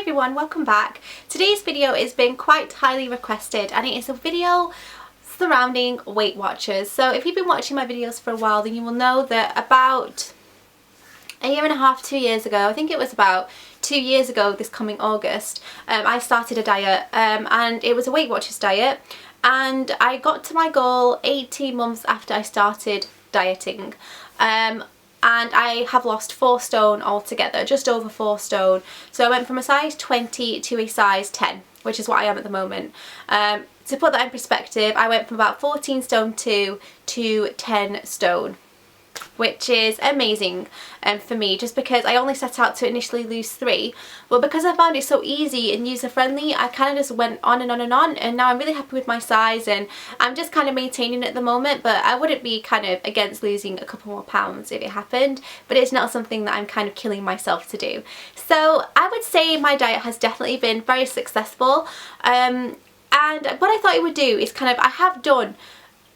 everyone, welcome back. Today's video has been quite highly requested and it is a video surrounding Weight Watchers. So if you've been watching my videos for a while, then you will know that about a year and a half, 2 years ago, I think it was about 2 years ago this coming August, I started a diet and it was a Weight Watchers diet, and I got to my goal 18 months after I started dieting. And I have lost 4 stone altogether, just over 4 stone. So I went from a size 20 to a size 10, which is what I am at the moment. To put that in perspective, I went from about 14 stone 2 to 10 stone, which is amazing for me, just because I only set out to initially lose 3, but because I found it so easy and user friendly, I kind of just went on and on and on, and now I'm really happy with my size and I'm just kind of maintaining it at the moment. But I wouldn't be kind of against losing a couple more pounds if it happened, but it's not something that I'm kind of killing myself to do. So I would say my diet has definitely been very successful, and what I thought it would do is I have done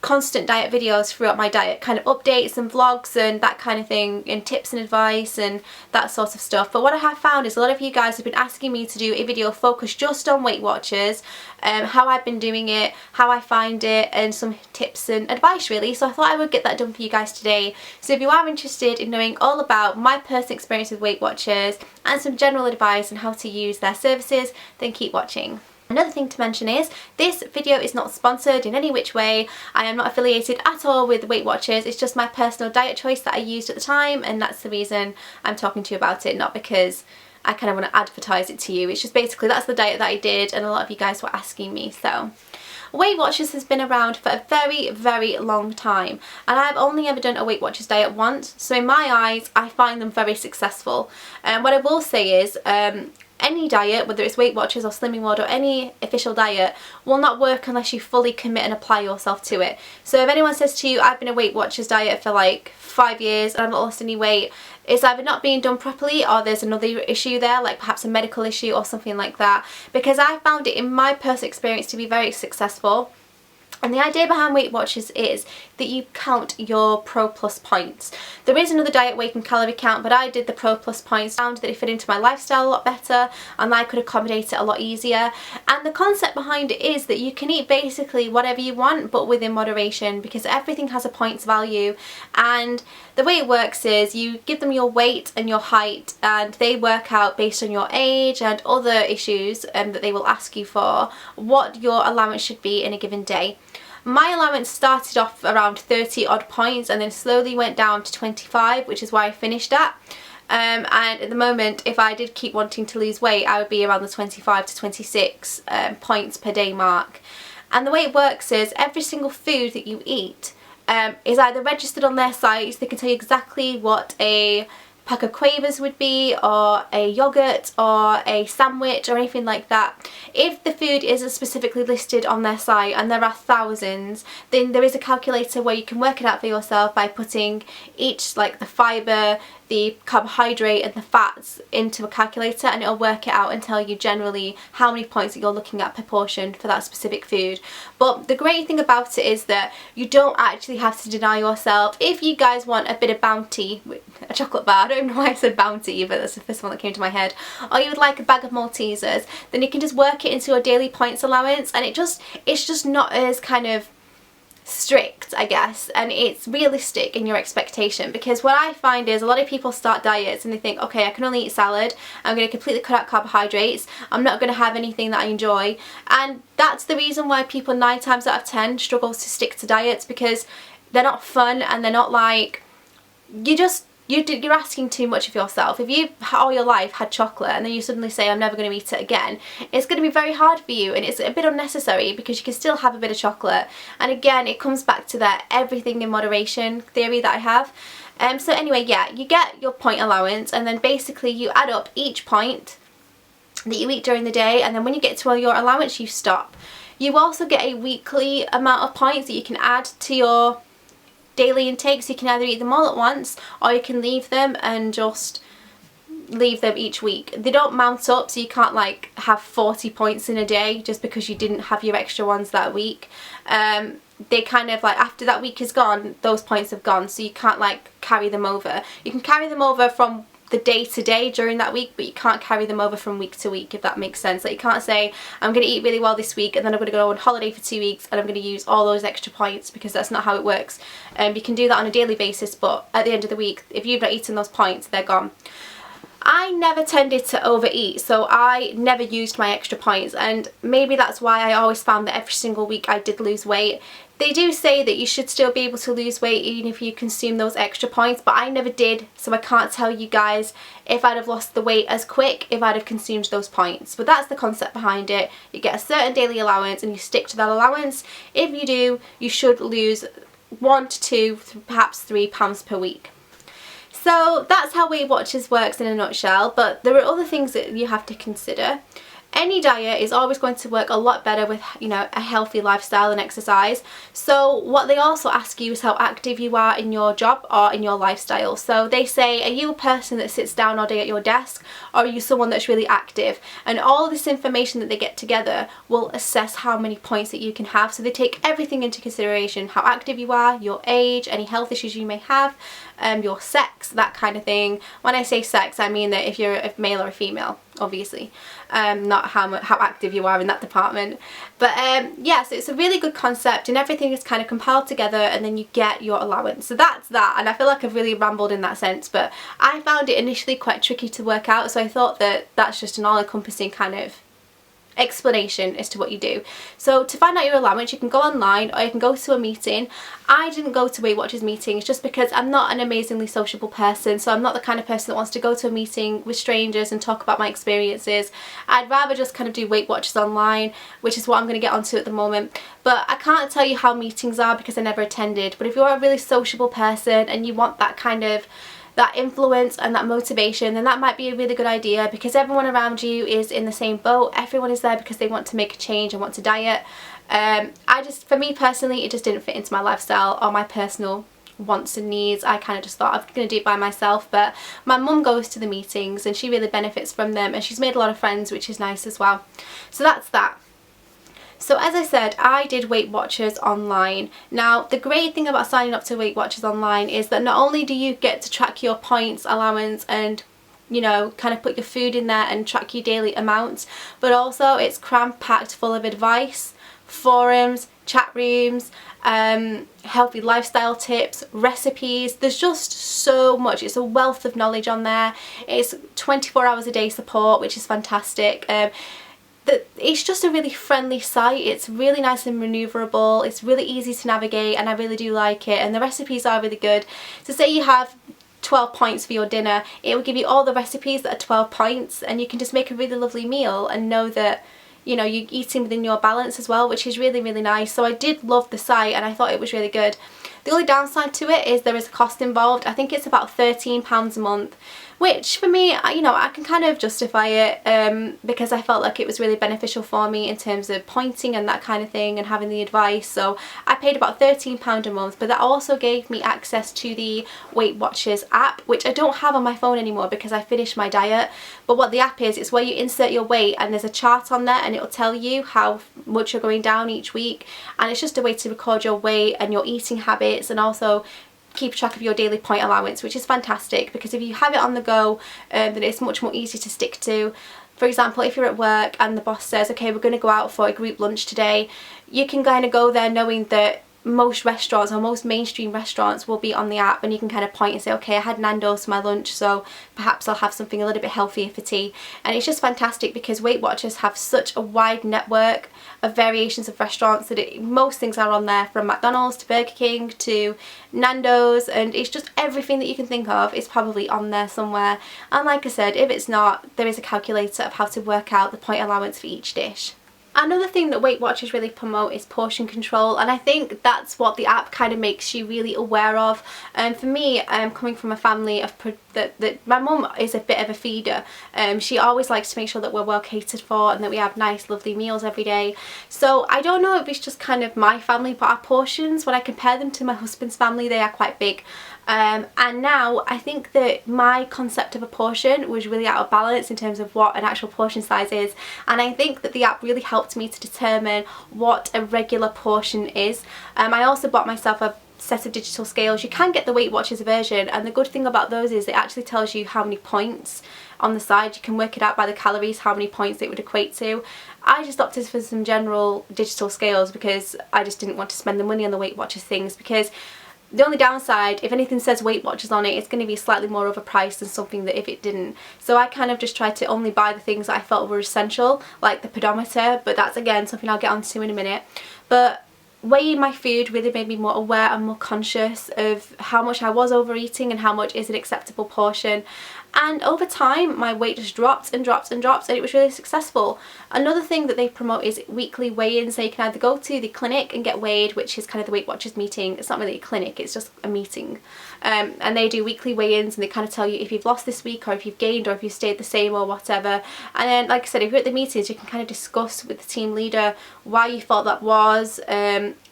constant diet videos throughout my diet, kind of updates and vlogs and that kind of thing, and tips and advice and that sort of stuff. But what I have found is a lot of you guys have been asking me to do a video focused just on Weight Watchers, how I've been doing it, how I find it, and some tips and advice really. So I thought I would get that done for you guys today. So if you are interested in knowing all about my personal experience with Weight Watchers and some general advice on how to use their services, then keep watching. Another thing to mention is this video is not sponsored in any which way. I am not affiliated at all with Weight Watchers. It's just my personal diet choice that I used at the time, and that's the reason I'm talking to you about it, not because I kind of want to advertise it to you. It's just basically that's the diet that I did, and a lot of you guys were asking me. So Weight Watchers has been around for a very, very long time, and I've only ever done a Weight Watchers diet once, so in my eyes I find them very successful. And what I will say is any diet, whether it's Weight Watchers or Slimming World or any official diet, will not work unless you fully commit and apply yourself to it. So if anyone says to you, I've been a Weight Watchers diet for like 5 years and I've not lost any weight, it's either not being done properly or there's another issue there, like perhaps a medical issue or something like that. Because I found it in my personal experience to be very successful. And the idea behind Weight Watchers is that you count your Pro Plus points. There is another diet where you can calorie count, but I did the Pro Plus points, found that it fit into my lifestyle a lot better and I could accommodate it a lot easier. And the concept behind it is that you can eat basically whatever you want, but within moderation, because everything has a points value. And the way it works is you give them your weight and your height, and they work out based on your age and other issues that they will ask you for what your allowance should be in a given day. My allowance started off around 30 odd points and then slowly went down to 25, which is where I finished at. And at the moment, if I did keep wanting to lose weight, I would be around the 25 to 26 points per day mark. And the way it works is every single food that you eat is either registered on their site, so they can tell you exactly what a pack of quavers would be, or a yogurt, or a sandwich, or anything like that. If the food isn't specifically listed on their site, and there are thousands, then there is a calculator where you can work it out for yourself by putting each, like the fibre, the carbohydrate and the fats into a calculator, and it'll work it out and tell you generally how many points that you're looking at per portion for that specific food. But the great thing about it is that you don't actually have to deny yourself. If you guys want a bit of bounty, a chocolate bar, I don't know why I said bounty, but that's the first one that came to my head, or you would like a bag of Maltesers, then you can just work it into your daily points allowance, and it's just not as kind of strict, I guess, and it's realistic in your expectation. Because what I find is a lot of people start diets and they think, okay, I can only eat salad, I'm going to completely cut out carbohydrates, I'm not going to have anything that I enjoy. And that's the reason why people 9 times out of 10 struggle to stick to diets, because they're not fun and they're not like, you're asking too much of yourself. If you all your life had chocolate and then you suddenly say I'm never going to eat it again, it's going to be very hard for you, and it's a bit unnecessary because you can still have a bit of chocolate. And again, it comes back to that everything in moderation theory that I have. So anyway, yeah, you get your point allowance, and then basically you add up each point that you eat during the day, and then when you get to your allowance you stop. You also get a weekly amount of points that you can add to your daily intake, so you can either eat them all at once or you can leave them and just leave them each week. They don't mount up, so you can't like have 40 points in a day just because you didn't have your extra ones that week. They kind of like, after that week is gone, those points have gone, so you can't like carry them over. You can carry them over from the day to day during that week, but you can't carry them over from week to week, if that makes sense. Like, you can't say I'm going to eat really well this week and then I'm going to go on holiday for 2 weeks and I'm going to use all those extra points, because that's not how it works. You can do that on a daily basis, but at the end of the week, if you've not eaten those points, they're gone. I never tended to overeat, so I never used my extra points, and maybe that's why I always found that every single week I did lose weight. They do say that you should still be able to lose weight even if you consume those extra points, but I never did, so I can't tell you guys if I'd have lost the weight as quick if I'd have consumed those points. But that's the concept behind it. You get a certain daily allowance and you stick to that allowance. If you do, you should lose 1 to 2, perhaps 3 pounds per week. So that's how Weight Watchers works in a nutshell, but there are other things that you have to consider. Any diet is always going to work a lot better with, you know, a healthy lifestyle and exercise. So what they also ask you is how active you are in your job or in your lifestyle. So they say, are you a person that sits down all day at your desk, or are you someone that's really active? And all this information that they get together will assess how many points that you can have. So they take everything into consideration: how active you are, your age, any health issues you may have, your sex, that kind of thing. When I say sex, I mean that if you're a male or a female, obviously, not how active you are in that department. But yeah, so it's a really good concept, and everything is kind of compiled together, and then you get your allowance. So that's that, and I feel like I've really rambled in that sense, but I found it initially quite tricky to work out, so I thought that that's just an all-encompassing kind of explanation as to what you do. So to find out your allowance, you can go online or you can go to a meeting. I didn't go to Weight Watchers meetings just because I'm not an amazingly sociable person, so I'm not the kind of person that wants to go to a meeting with strangers and talk about my experiences. I'd rather just kind of do Weight Watchers online, which is what I'm going to get onto at the moment. But I can't tell you how meetings are because I never attended. But if you're a really sociable person and you want that kind of that influence and that motivation, then that might be a really good idea, because everyone around you is in the same boat. Everyone is there because they want to make a change and want to diet. For me personally, it just didn't fit into my lifestyle or my personal wants and needs. I kind of just thought I'm going to do it by myself, but my mum goes to the meetings and she really benefits from them, and she's made a lot of friends, which is nice as well. So that's that. So as I said, I did Weight Watchers online. Now, the great thing about signing up to Weight Watchers online is that not only do you get to track your points, allowance, and, you know, kind of put your food in there and track your daily amounts, but also it's cram-packed full of advice, forums, chat rooms, healthy lifestyle tips, recipes. There's just so much. It's a wealth of knowledge on there. It's 24 hours a day support, which is fantastic. It's just a really friendly site. It's really nice and maneuverable. It's really easy to navigate, and I really do like it, and the recipes are really good. So say you have 12 points for your dinner, it will give you all the recipes that are 12 points, and you can just make a really lovely meal and know that, you know, you're eating within your balance as well, which is really, really nice. So I did love the site and I thought it was really good. The only downside to it is there is a cost involved. I think it's about £13 a month, which for me, you know, I can kind of justify it because I felt like it was really beneficial for me in terms of pointing and that kind of thing and having the advice. So I paid about £13 a month, but that also gave me access to the Weight Watchers app, which I don't have on my phone anymore because I finished my diet. But what the app is, it's where you insert your weight and there's a chart on there, and it'll tell you how much you're going down each week, and it's just a way to record your weight and your eating habits, and also keep track of your daily point allowance, which is fantastic because if you have it on the go, then it's much more easy to stick to. For example, if you're at work and the boss says, okay, we're going to go out for a group lunch today, you can kind of go there knowing that most restaurants or most mainstream restaurants will be on the app, and you can kind of point and say, okay, I had Nando's for my lunch, so perhaps I'll have something a little bit healthier for tea. And it's just fantastic because Weight Watchers have such a wide network of variations of restaurants that most things are on there, from McDonald's to Burger King to Nando's, and it's just everything that you can think of is probably on there somewhere. And like I said, if it's not, there is a calculator of how to work out the point allowance for each dish. Another thing that Weight Watchers really promote is portion control, and I think that's what the app kind of makes you really aware of. For me, coming from a family of that my mum is a bit of a feeder. She always likes to make sure that we're well catered for and that we have nice lovely meals every day. So I don't know if it's just kind of my family, but our portions, when I compare them to my husband's family, they are quite big. And now I think that my concept of a portion was really out of balance in terms of what an actual portion size is, and I think that the app really helped me to determine what a regular portion is. I also bought myself a set of digital scales. You can get the Weight Watchers version, and the good thing about those is it actually tells you how many points on the side. You can work it out by the calories, how many points it would equate to. I just opted for some general digital scales because I just didn't want to spend the money on the Weight Watchers things, because the only downside, if anything says Weight Watchers on it, it's going to be slightly more overpriced than something that if it didn't. So I kind of just tried to only buy the things that I felt were essential, like the pedometer, but that's again something I'll get onto in a minute. But weighing my food really made me more aware and more conscious of how much I was overeating and how much is an acceptable portion. And over time my weight just dropped and dropped and dropped, and it was really successful. Another thing that they promote is weekly weigh-ins, so you can either go to the clinic and get weighed, which is kind of the Weight Watchers meeting. It's not really a clinic, it's just a meeting. And they do weekly weigh-ins, and they kind of tell you if you've lost this week or if you've gained or if you've stayed the same or whatever. And then, like I said, if you're at the meetings, you can kind of discuss with the team leader why you thought that was,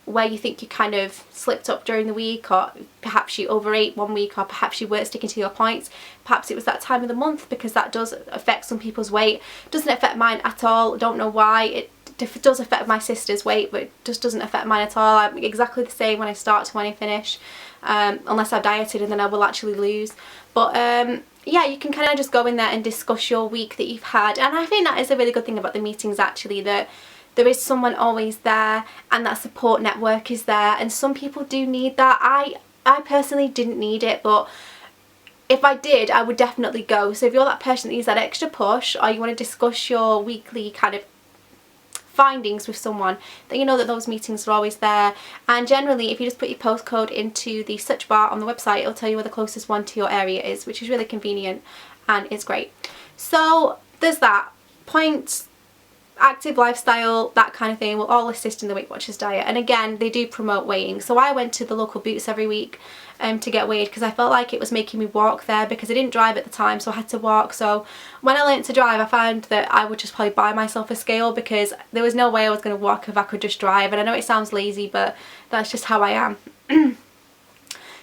where you think you kind of slipped up during the week, or perhaps you overate one week, or perhaps you weren't sticking to your points. Perhaps it was that time of the month, because that does affect some people's weight. Doesn't affect mine at all. Don't know why. It does affect my sister's weight, but it just doesn't affect mine at all. I'm exactly the same when I start to when I finish, unless I've dieted, and then I will actually lose. But yeah, you can kind of just go in there and discuss your week that you've had, and I think that is a really good thing about the meetings actually, that there is someone always there and that support network is there, and some people do need that. I personally didn't need it, but if I did, I would definitely go. So if you're that person that needs that extra push, or you want to discuss your weekly kind of findings with someone, then you know that those meetings are always there. And generally, if you just put your postcode into the search bar on the website, it'll tell you where the closest one to your area is, which is really convenient and it's great. So there's that. Points, active lifestyle, that kind of thing will all assist in the Weight Watchers diet. And again, they do promote weighing. So I went to the local Boots every week to get weighed, because I felt like it was making me walk there, because I didn't drive at the time, so I had to walk. So when I learnt to drive, I found that I would just probably buy myself a scale, because there was no way I was going to walk if I could just drive. And I know it sounds lazy, but that's just how I am.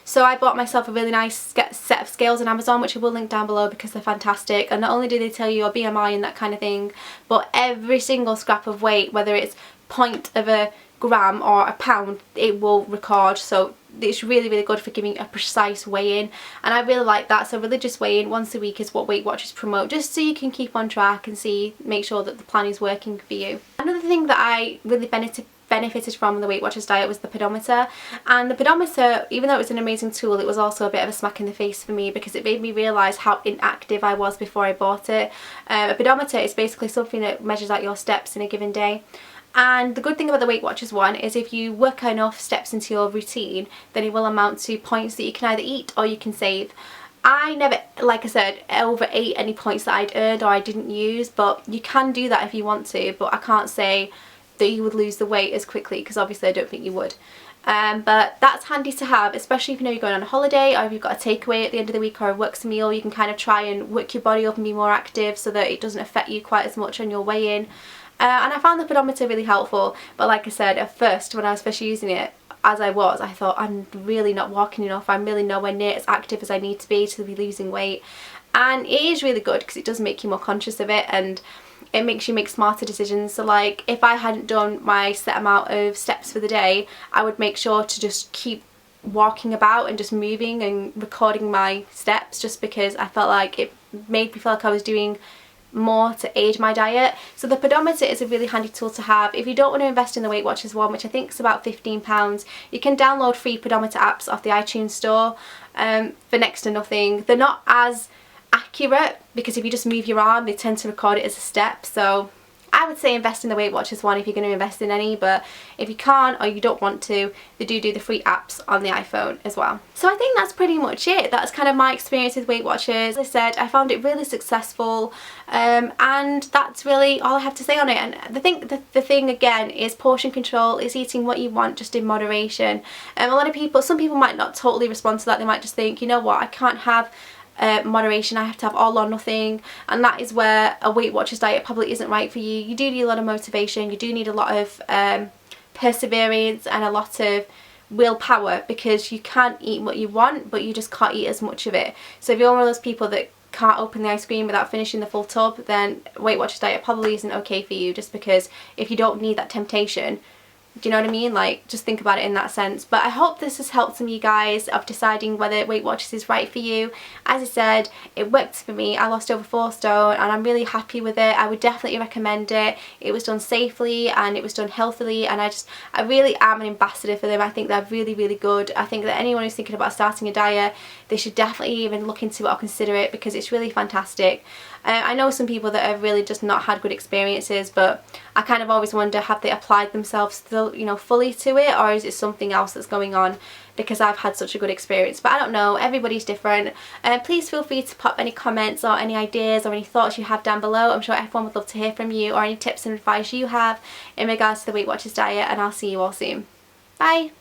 So I bought myself a really nice set of scales on Amazon, which I will link down below because they're fantastic. And not only do they tell you your BMI and that kind of thing, but every single scrap of weight, whether it's point of a gram or a pound, it will record. So it's really, really good for giving a precise weigh-in, and I really like that. So religious weigh-in once a week is what Weight Watchers promote, just so you can keep on track and make sure that the plan is working for you. Another thing that I really benefited from the Weight Watchers diet was the pedometer. And the pedometer, even though it was an amazing tool, it was also a bit of a smack in the face for me, because it made me realise how inactive I was before I bought it. A pedometer is basically something that measures out your steps in a given day. And the good thing about the Weight Watchers one is if you work enough steps into your routine, then it will amount to points that you can either eat or you can save. I never, like I said, overate any points that I'd earned or I didn't use, but you can do that if you want to. But I can't say that you would lose the weight as quickly, because obviously I don't think you would. But that's handy to have, especially if you know you're going on a holiday, or if you've got a takeaway at the end of the week or a works meal. You can kind of try and work your body up and be more active so that it doesn't affect you quite as much on your weigh-in. And I found the pedometer really helpful, but like I said, at first when I was first using it, as I thought, I'm really not walking enough, I'm really nowhere near as active as I need to be losing weight. And it is really good because it does make you more conscious of it, and it makes you make smarter decisions. So like, if I hadn't done my set amount of steps for the day, I would make sure to just keep walking about and just moving and recording my steps, just because I felt like it made me feel like I was doing more to aid my diet. So the pedometer is a really handy tool to have. If you don't want to invest in the Weight Watchers one, which I think is about £15, you can download free pedometer apps off the iTunes store for next to nothing. They're not as accurate, because if you just move your arm, they tend to record it as a step. So I would say invest in the Weight Watchers one if you're going to invest in any, but if you can't or you don't want to, they do the free apps on the iPhone as well. So I think that's pretty much it. That's kind of my experience with Weight Watchers. As I said, I found it really successful, and that's really all I have to say on it. And I think the thing again is portion control. Is eating what you want, just in moderation. A lot of people, some people might not totally respond to that. They might just think, you know what, I can't have moderation, I have to have all or nothing, and that is where a Weight Watchers diet probably isn't right for you. You do need a lot of motivation, you do need a lot of perseverance and a lot of willpower, because you can't eat what you want, but you just can't eat as much of it. So if you're one of those people that can't open the ice cream without finishing the full tub, then Weight Watchers diet probably isn't okay for you, just because if you don't need that temptation, Do you know what I mean? Like, just think about it in that sense. But I hope this has helped some of you guys of deciding whether Weight Watchers is right for you. As I said, it worked for me. I lost over 4 stone and I'm really happy with it. I would definitely recommend it. It was done safely and it was done healthily, and I really am an ambassador for them. I think they're really, really good. I think that anyone who's thinking about starting a diet, they should definitely even look into it or consider it, because it's really fantastic. I know some people that have really just not had good experiences, but I kind of always wonder, have they applied themselves still, you know, fully to it, or is it something else that's going on? Because I've had such a good experience. But I don't know, everybody's different. Please feel free to pop any comments or any ideas or any thoughts you have down below. I'm sure everyone would love to hear from you, or any tips and advice you have in regards to the Weight Watchers diet, and I'll see you all soon. Bye!